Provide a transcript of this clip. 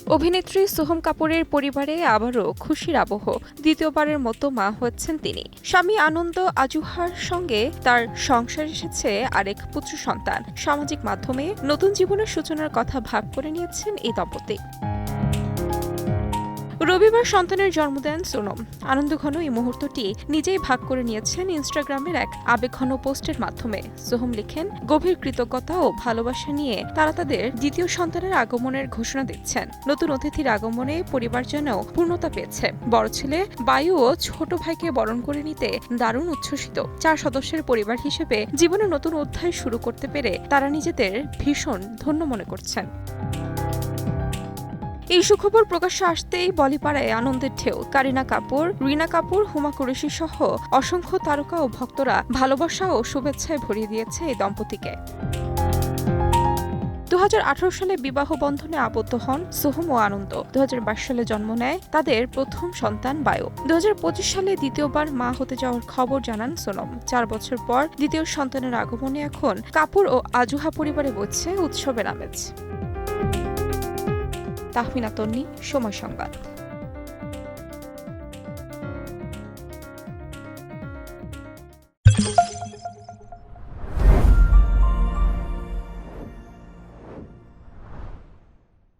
অভিনেত্রী সোহম কাপুরের পরিবারে আবারও খুশির আবহ। দ্বিতীয়বারের মতো মা হচ্ছেন তিনি। স্বামী আনন্দ আজুহার সঙ্গে তার সংসার এসেছে আরেক পুত্র সন্তান। সামাজিক মাধ্যমে নতুন জীবনের সূচনার কথা ভাগ করে নিয়েছেন এই দম্পতি। রবিবার সন্তানের জন্ম দেন সোনম। আনন্দঘন এই মুহূর্তটি নিজেই ভাগ করে নিয়েছেন ইনস্টাগ্রামের এক আবেগঘন পোস্টের মাধ্যমে। সোহম লিখেন, গভীর কৃতজ্ঞতা ও ভালোবাসা নিয়ে তারা তাদের দ্বিতীয় সন্তানের আগমনের ঘোষণা দিচ্ছেন। নতুন অতিথির আগমনে পরিবার যেন পূর্ণতা পেয়েছে। বড় ছেলে বায়ু ও ছোট ভাইকে বরণ করে নিতে দারুণ উচ্ছ্বসিত। 4 সদস্যের পরিবার হিসেবে জীবনে নতুন অধ্যায় শুরু করতে পেরে তারা নিজেদের ভীষণ ধন্য মনে করছেন। এই সুখবর প্রকাশ্যে আসতেই বলিপাড়ায় আনন্দের ঢেউ। কারিনা কাপুর, রিনা কাপুর, হুমা কুরেশি সহ অসংখ্য তারকা ও ভক্তরা ভালোবাসা ও শুভেচ্ছায় ভরিয়ে দিয়েছে এই দম্পতিকে। 2018 সালে বিবাহ বন্ধনে আবদ্ধ হন সোহম ও আনন্দ। 2022 সালে জন্ম নেয় তাদের প্রথম সন্তান বায়ু। 2025 সালে দ্বিতীয়বার মা হতে যাওয়ার খবর জানান সোনম। 4 বছর পর দ্বিতীয় সন্তানের আগমনে এখন কাপুর ও আজুহা পরিবারে বসছে উৎসবের আমেজ। তাহমিনা তন্নি, সময় সংবাদ।